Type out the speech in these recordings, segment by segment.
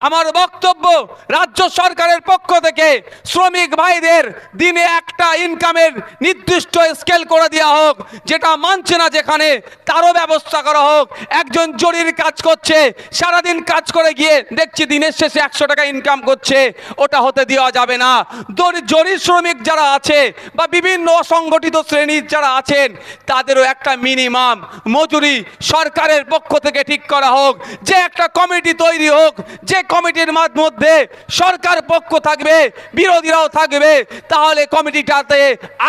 আমার বক্তব্য, রাজ্য সরকারের পক্ষ থেকে শ্রমিক ভাইদের দিনে একটা ইনকামের নির্দিষ্ট স্কেল করে দেওয়া হোক, যেটা মানছে না যেখানে তারও ব্যবস্থা করা হোক। একজন জরির কাজ করছে, সারাদিন কাজ করে গিয়ে দেখছি দিনের শেষে 100 টাকা ইনকাম করছে, ওটা হতে দেওয়া যাবে না। জরি শ্রমিক যারা আছে বা বিভিন্ন অসংগঠিত শ্রেণীর যারা আছেন, তাদেরও একটা মিনিমাম মজুরি সরকারের পক্ষ থেকে ঠিক করা হোক। যে একটা কমিটি তৈরি হোক, যে কমিটির মধ্যে সরকার পক্ষ থাকবে, বিরোধীরাও থাকবে, তাহলে কমিটিটাতে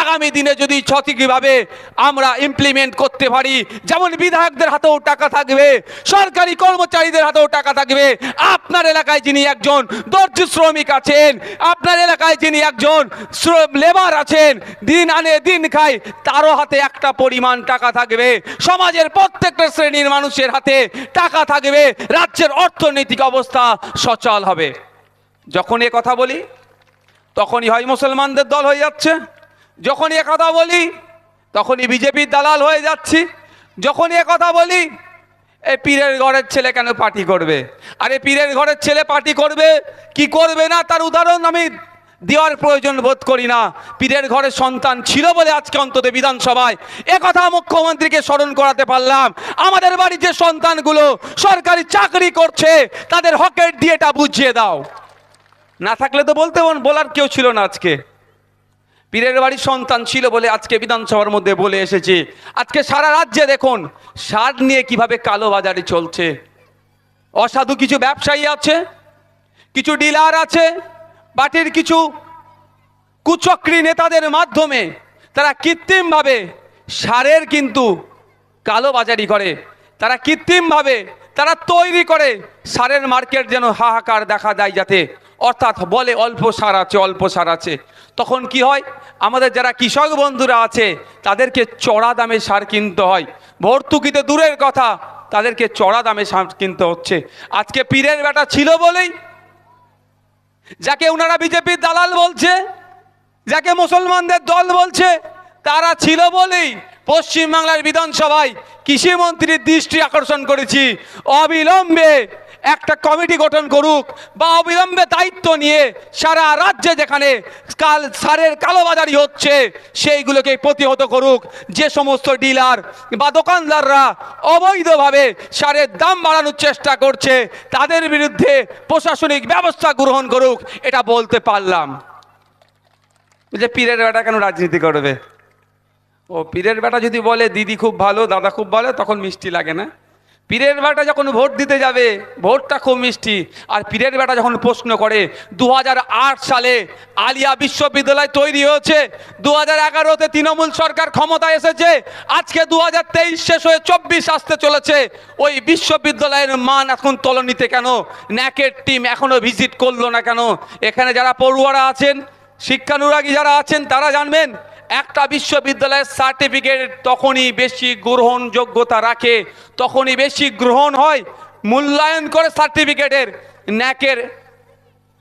আগামী দিনে যদি সঠিকভাবে আমরা ইমপ্লিমেন্ট করতে পারি, যেমন বিধায়কদের হাতেও টাকা থাকবে, সরকারি কর্মচারীদের হাতেও টাকা থাকবে। আপনার এলাকায় যিনি একজন দর্জি শ্রমিক আছেন, আপনার এলাকায় যিনি একজন লেবার আছেন, দিন আনে দিন খায়, তারও হাতে একটা পরিমাণ টাকা থাকবে। সমাজের প্রত্যেকটা শ্রেণীর মানুষের হাতে টাকা থাকবে, রাজ্যের অর্থনৈতিক অবস্থা সচল হবে। যখন এ কথা বলি তখনই হয় মুসলমানদের দল হয়ে যাচ্ছে, যখনই এ কথা বলি তখনই বিজেপির দালাল হয়ে যাচ্ছি, যখনই এ কথা বলি এই পীরের ঘরের ছেলে কেন পার্টি করবে। আরে পীরের ঘরের ছেলে পার্টি করবে কি করবে না তার উদাহরণ আমি দেওয়ার প্রয়োজন বোধ করি না। পীরের ঘরের সন্তান ছিল বলে আজকে অন্তত বিধানসভায় একথা মুখ্যমন্ত্রীকে স্মরণ করাতে পারলাম। আমাদের বাড়ির যে সন্তানগুলো সরকারি চাকরি করছে, তাদের হকের দিয়েটা বুঝিয়ে দাও। না থাকলে তো বলার কেউ ছিল না। আজকে পীরের বাড়ির সন্তান ছিল বলে আজকে বিধানসভার মধ্যে বলে এসেছি। আজকে সারা রাজ্যে দেখুন সার নিয়ে কিভাবে কালোবাজারি চলছে। অসাধু কিছু ব্যবসায়ী আছে, কিছু ডিলার আছে, পার্টির কিছু কুচক্রী নেতাদের মাধ্যমে তারা কৃত্রিমভাবে সারের কিন্তু কালোবাজারি করে। তারা কৃত্রিমভাবে তারা তৈরি করে সারের মার্কেট যেন হাহাকার দেখা যায়, যাতে অর্থাৎ বলে অল্প সার আছে, অল্প সার আছে। তখন কি হয়, আমাদের যারা কৃষক বন্ধুরা আছে তাদেরকে চড়া দামে সার কিনতে হয়। ভর্তুকিতে দূরের কথা, তাদেরকে চড়া দামে সার কিনতে হচ্ছে। আজকে পীরের বেটা ছিল বলেই, যাকে ওনারা বিজেপির দালাল বলছে, যাকে মুসলমানদের দল বলছে, তারা ছিল বলেই পশ্চিমবাংলার বিধানসভায় কৃষিমন্ত্রীর দৃষ্টি আকর্ষণ করেছি, অবিলম্বে একটা কমিটি গঠন করুক বা অবিলম্বে দায়িত্ব নিয়ে সারা রাজ্যে যেখানে সারের কালোবাজারি হচ্ছে সেইগুলোকে প্রতিহত করুক। যে সমস্ত ডিলার বা দোকানদাররা অবৈধভাবে সারের দাম বাড়ানোর চেষ্টা করছে, তাদের বিরুদ্ধে প্রশাসনিক ব্যবস্থা গ্রহণ করুক। এটা বলতে পারলাম। যে পীরের বেটা কেন রাজনীতি করবে? ও পীরের বেটা যদি বলে দিদি খুব ভালো, দাদা খুব ভালো, তখন মিষ্টি লাগে না। পীরের বেটা যখন ভোট দিতে যাবে, ভোটটা খুব মিষ্টি। আর পীরের বেটা যখন প্রশ্ন করে 2008 সালে আলিয়া বিশ্ববিদ্যালয় তৈরি হয়েছে, 2011-তে তৃণমূল সরকার ক্ষমতা এসেছে, আজকে 2023 শেষ হয়ে 24 আসতে চলেছে, ওই বিশ্ববিদ্যালয়ের মান এখন তলানিতে কেন? ন্যাকের টিম এখনো ভিজিট করলো না কেন? এখানে যারা পড়ুয়ারা আছেন, শিক্ষানুরাগী যারা আছেন, তারা জানবেন একটা বিশ্ববিদ্যালয়ের সার্টিফিকেট তখনই বেশি গ্রহণযোগ্যতা রাখে, তখনই বেশি গ্রহণ হয়, মূল্যায়ন করে সার্টিফিকেটের। ন্যাকের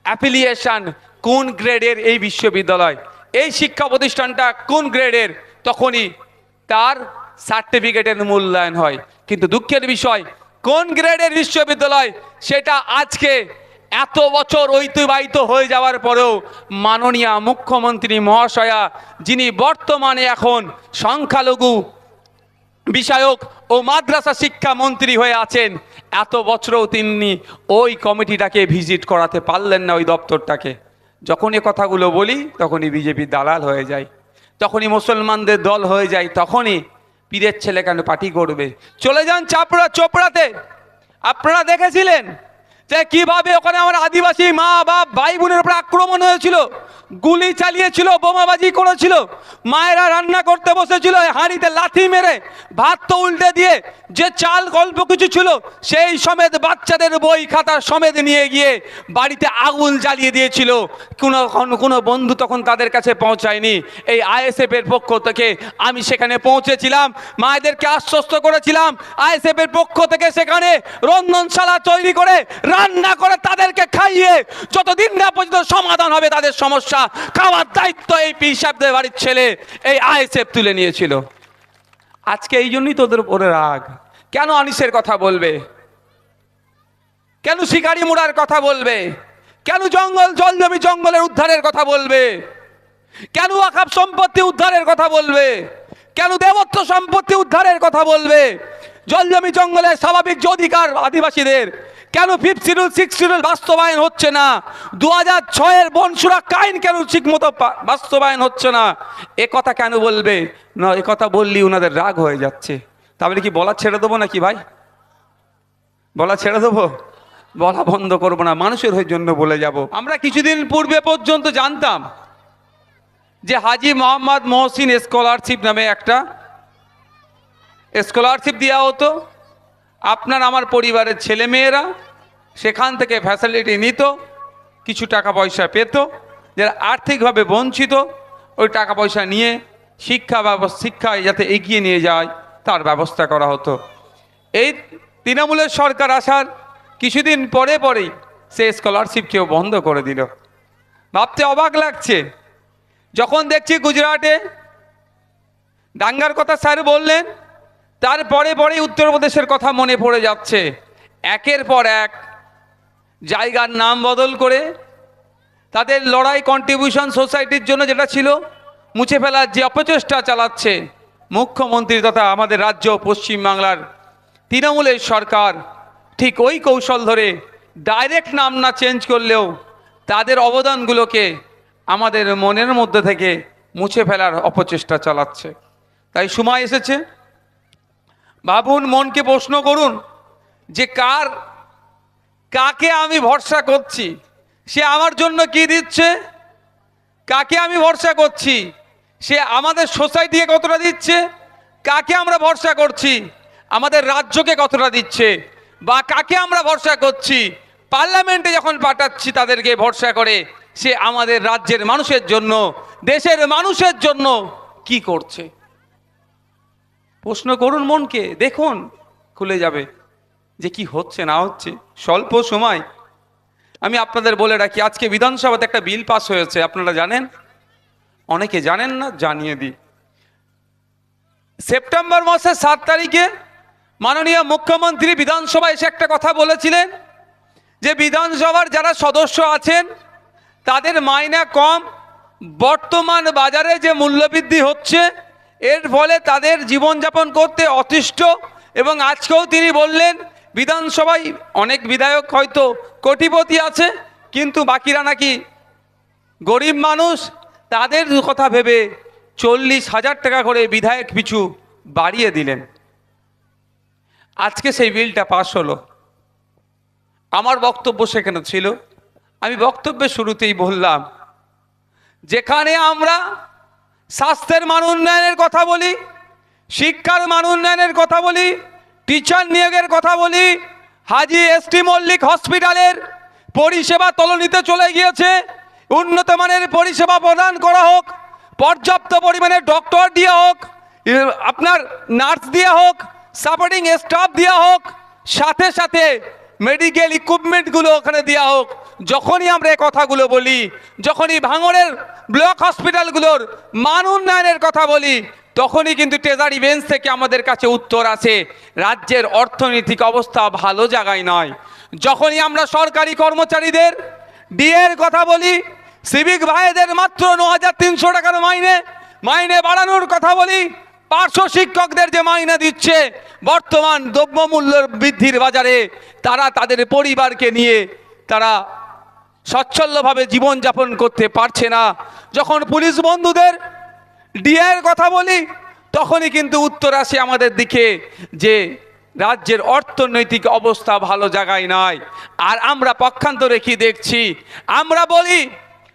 অ্যাফিলিয়েশন কোন গ্রেডের এই বিশ্ববিদ্যালয়, এই শিক্ষা প্রতিষ্ঠানটা কোন গ্রেডের, তখনই তার সার্টিফিকেটের মূল্যায়ন হয়। কিন্তু দুঃখের বিষয়, কোন গ্রেডের বিশ্ববিদ্যালয় সেটা আজকে এত বছর অতিবাহিত হয়ে যাওয়ার পরেও মাননীয় মুখ্যমন্ত্রী মহাশয়া, যিনি বর্তমানে এখন সংখ্যালঘু বিষয়ক ও মাদ্রাসা শিক্ষা মন্ত্রী হয়ে আছেন, এত বছরও তিনি ওই কমিটিটাকে ভিজিট করাতে পারলেন না, ওই দপ্তরটাকে। যখন এ কথাগুলো বলি তখনই বিজেপি দালাল হয়ে যায়, তখনই মুসলমানদের দল হয়ে যায়, তখনই পীরের ছেলে কেন পার্টি করবে। চলে যান চোপড়াতে, আপনারা দেখেছিলেন যে কিভাবে ওখানে আমার আদিবাসী মা বাপ ভাই বোনের উপর আক্রমণ হয়েছিল, গুলি চালিয়েছিল, বোমাবাজি করেছিল, মায়েরা রান্না করতে বসেছিল, হাঁড়িতে লাথি মেরে ভাত তো উল্টে দিয়ে যে চাল অল্প কিছু ছিল সেই সমেত বাচ্চাদের বই খাতা সমেত নিয়ে গিয়ে বাড়িতে আগুন জ্বালিয়ে দিয়েছিল। কোনো বন্ধু তখন তাদের কাছে পৌঁছায়নি। এই আইএসএফ এর পক্ষ থেকে আমি সেখানে পৌঁছেছিলাম, মায়েদেরকে আশ্বস্ত করেছিলাম, আইএসএফ এর পক্ষ থেকে সেখানে রন্ধনশালা তৈরি করে রান্না করে তাদেরকে খাইয়ে যতদিন না পর্যন্ত সমাধান হবে তাদের সমস্যা, খাওয়ার দায়িত্ব এই পীর সাহেবদের বাড়ির ছেলে এই আইএসএফ তুলে নিয়েছিল। আজকে এই জন্যই তোদের উপরে রাগ। কেন আনিসের কথা বলবে? কেন শিকারি মুড়ার কথা বলবে? কেন জল জমি জঙ্গলের উদ্ধারের কথা বলবে? কেন ওয়াকফ সম্পত্তি উদ্ধারের কথা বলবে? কেন দেবত্ব সম্পত্তি উদ্ধারের কথা বলবে? জল জমি জঙ্গলের স্বাভাবিক যে অধিকার আদিবাসীদের, কেন 5th শিডিউল 6th শিডিউল বাস্তবায়ন হচ্ছে না? 2006-এর বন সুরক্ষা আইন কেন ঠিকমতো বাস্তবায়ন হচ্ছে না? এ কথা কেন বলবে না? এ কথা বললেই ওনাদের রাগ হয়ে যাচ্ছে। তাহলে কি বলা ছেড়ে দেবো নাকি ভাই? বলা ছেড়ে দেবো? বলা বন্ধ করবো না, মানুষের জন্য বলে যাব। আমরা কিছুদিন পূর্বে পর্যন্ত জানতাম যে হাজী মোহাম্মদ মহসিন স্কলারশিপ নামে একটা স্কলারশিপ দেওয়া হতো। আপনার আমার পরিবারের ছেলে মেয়েরা সেখান থেকে ফ্যাসিলিটি নিত, কিছু টাকা পয়সা পেত। যারা আর্থিকভাবে বঞ্চিত ওই টাকা পয়সা নিয়ে শিক্ষায় যাতে এগিয়ে নিয়ে যায় তার ব্যবস্থা করা হতো। এই তৃণমূলের সরকার আসার কিছুদিন পরেই সে স্কলারশিপকেও বন্ধ করে দিল। ভাবতে অবাক লাগছে, যখন দেখছি গুজরাটে দাঙ্গার কথা স্যার বললেন, তার পরে উত্তরপ্রদেশের কথা মনে পড়ে যাচ্ছে। একের পর এক জায়গার নাম বদল করে তাদের লড়াই কন্ট্রিবিউশন সোসাইটির জন্য যেটা ছিল মুছে ফেলার যে অপচেষ্টা চালাচ্ছে মুখ্যমন্ত্রী তথা আমাদের রাজ্য পশ্চিমবাংলার তৃণমূলের সরকার, ঠিক ওই কৌশল ধরে ডাইরেক্ট নাম না চেঞ্জ করলেও তাদের অবদানগুলোকে আমাদের মনের মধ্যে থেকে মুছে ফেলার অপচেষ্টা চালাচ্ছে। তাই সময় এসেছে, ভাবুন, মনকে প্রশ্ন করুন যে কাকে আমি ভরসা করছি, সে আমার জন্য কি দিচ্ছে? কাকে আমি ভরসা করছি, সে আমাদের সোসাইটিকে কতটা দিচ্ছে? কাকে আমরা ভরসা করছি, আমাদের রাজ্যকে কতটা দিচ্ছে? বা কাকে আমরা ভরসা করছি, পার্লামেন্টে যখন পাঠাচ্ছি তাদেরকে ভরসা করে সে আমাদের রাজ্যের মানুষের জন্য, দেশের মানুষের জন্য কি করছে? প্রশ্ন করুন মনকে, দেখুন খুলে যাবে যে কি হচ্ছে না হচ্ছে। স্বল্প সময় আমি আপনাদের বলে রাখি, আজকে বিধানসভাতে একটা বিল পাস হয়েছে, আপনারা জানেন? অনেকে জানেন না, জানিয়ে দিই। সেপ্টেম্বর মাসের 7 তারিখে মাননীয় মুখ্যমন্ত্রী বিধানসভায় এসে একটা কথা বলেছিলেন যে বিধানসভার যারা সদস্য আছেন তাদের মাইনে কম, বর্তমান বাজারে যে মূল্যবৃদ্ধি হচ্ছে এর ফলে তাদের জীবনযাপন করতে অতিষ্ঠ। এবং আজকেও তিনি বললেন বিধানসভায় অনেক বিধায়ক হয়তো কোটিপতি আছে, কিন্তু বাকিরা নাকি গরিব মানুষ, তাদের কথা ভেবে 40,000 টাকা করে বিধায়ক পিছু বাড়িয়ে দিলেন। আজকে সেই বিলটা পাস হলো। আমার বক্তব্য সেখানে ছিল, আমি বক্তব্যের শুরুতেই বললাম, যেখানে আমরা স্বাস্থ্যের মান উন্নয়নের কথা বলি, শিক্ষার মান উন্নয়নের কথা বলি, টিচার নিয়োগের কথা বলি, হাজী এসটি মল্লিক হসপিটালের পরিষেবা তলানিতে চলে গিয়েছে, উন্নত মানের পরিষেবা প্রদান করা হোক, পর্যাপ্ত পরিমাণে ডক্টর দেওয়া হোক, আপনার নার্স দেওয়া হোক, সাপোর্টিং স্টাফ দেওয়া হোক, সাথে সাথে মেডিকেল ইকুইপমেন্টগুলো ওখানে দেওয়া হোক। যখনই আমরা এই কথাগুলো বলি, যখনই ভাঙড়ের ব্লক হসপিটালগুলোর মান উন্নয়নের কথা বলি, তখনই কিন্তু ট্রেজারি বেঞ্চ থেকে আমাদের কাছে উত্তর আসে রাজ্যের অর্থনৈতিক অবস্থা ভালো জায়গায় নয়। যখনই আমরা সরকারি কর্মচারীদের ডিএর কথা বলি, সিভিক ভাইদের মাত্র 9,300 টাকার মাইনে বাড়ানোর কথা বলি, পার্শ্ব শিক্ষকদের যে মাইনে দিচ্ছে বর্তমান দ্রব্যমূল্যের বৃদ্ধির বাজারে তারা তাদের পরিবারকে নিয়ে তারা স্বচ্ছলভাবে জীবনযাপন করতে পারছে না। যখন পুলিশ বন্ধুদের ডিএর কথা বলি, তখনই কিন্তু উত্তর আসে আমাদের দিকে যে রাজ্যের অর্থনৈতিক অবস্থা ভালো জায়গায় নয়। আর আমরা পক্ষান্তরে কি দেখছি? আমরা বলি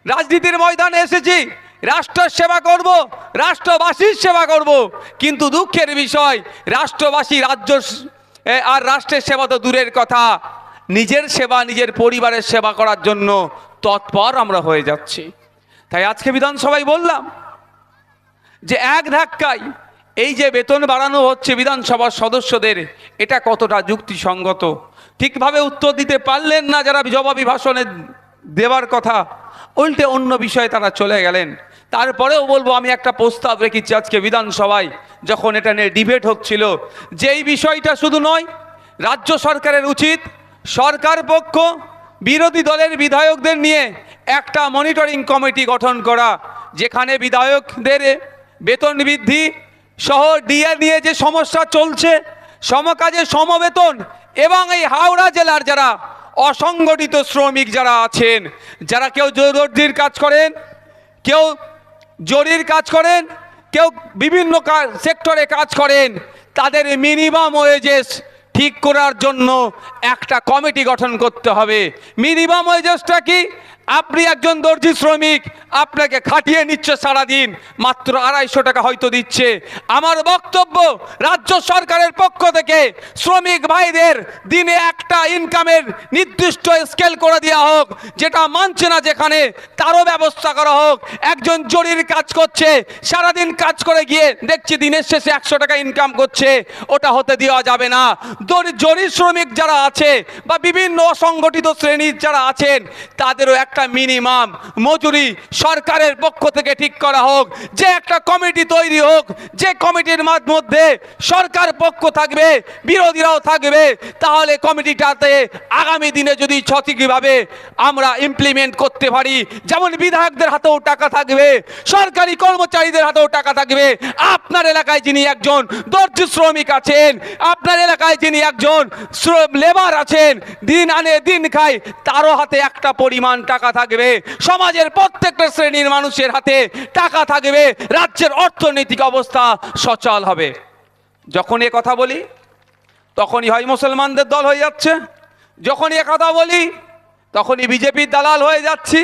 রাজনীতির ময়দানে এসেছি, রাষ্ট্রের সেবা করব, রাষ্ট্রবাসীর সেবা করব, কিন্তু দুঃখের বিষয় রাষ্ট্রবাসী আর রাষ্ট্রের সেবা তো দূরের কথা, নিজের সেবা, নিজের পরিবারের সেবা করার জন্য তৎপর আমরা হয়ে যাচ্ছি। তাই আজকে বিধানসভায় বললাম যে এক ধাক্কায় এই যে বেতন বাড়ানো হচ্ছে বিধানসভার সদস্যদের, এটা কতটা যুক্তিসঙ্গত? ঠিকভাবে উত্তর দিতে পারলেন না যারা জবাবি ভাষণে দেওয়ার কথা, উল্টে অন্য বিষয়ে তারা চলে গেলেন। তারপরেও বলবো, আমি একটা প্রস্তাব রেখেছি আজকে বিধানসভায়, যখন এটা নিয়ে ডিবেট হচ্ছিল, যে এই বিষয়টা শুধু নয়, রাজ্য সরকারের উচিত সরকার পক্ষ বিরোধী দলের বিধায়কদের নিয়ে একটা মনিটরিং কমিটি গঠন করা, যেখানে বিধায়কদের বেতন বৃদ্ধি সহ ডিএ নিয়ে যে সমস্যা চলছে, সমকাজে সমবেতন, এবং এই হাওড়া জেলার যারা অসংগঠিত শ্রমিক যারা আছেন, যারা কেউ দর্জির কাজ করেন, কেউ জরির কাজ করেন, কেউ বিভিন্ন সেক্টরে কাজ করেন, তাদের মিনিমাম ওয়েজেস ঠিক করার জন্য একটা কমিটি গঠন করতে হবে। মিনিমাম ওয়েজেসটা কি? আপনি একজন দর্জি শ্রমিক, আপনাকে খাটিয়ে নিচ্ছে সারাদিন, মাত্র 250 টাকা হয়তো দিচ্ছে। আমার বক্তব্য, রাজ্য সরকারের পক্ষ থেকে শ্রমিক ভাইদের দিনে একটা ইনকামের নির্দিষ্ট স্কেল করে দেওয়া হোক, যেটা মানছে না যেখানে তারও ব্যবস্থা করা হোক। একজন জরির কাজ করছে, সারাদিন কাজ করে গিয়ে দেখছি দিনের শেষে 100 টাকা ইনকাম করছে, ওটা হতে দেওয়া যাবে না। জরি শ্রমিক যারা আছে বা বিভিন্ন অসংগঠিত শ্রেণীর যারা আছেন, তাদেরও একটা মিনিমাম মজুরি সরকারের পক্ষ থেকে ঠিক করা হোক। যে একটা কমিটি তৈরি হোক, যে কমিটির মধ্যে সরকার পক্ষ থাকবে, বিরোধীরাও থাকবে, তাহলে কমিটিটাতে আগামী দিনে যদি সঠিকভাবে আমরা ইমপ্লিমেন্ট করতে পারি, যেমন বিধায়কদের হাতেও টাকা থাকবে, সরকারি কর্মচারীদের হাতেও টাকা থাকবে। আপনার এলাকায় যিনি একজন দর্জি শ্রমিক আছেন, আপনার এলাকায় যিনি একজন লেবার আছেন, দিন আনে দিন খায়, তারও হাতে একটা পরিমাণ টাকা থাকবে। সমাজের প্রত্যেকটা শ্রেণীর মানুষের হাতে টাকা থাকবে, রাজ্যের অর্থনৈতিক অবস্থা সচল হবে। যখন এ কথা বলি তখনই হয় মুসলমানদের দল হয়ে যাচ্ছে, যখনই এ কথা বলি তখনই বিজেপির দালাল হয়ে যাচ্ছি।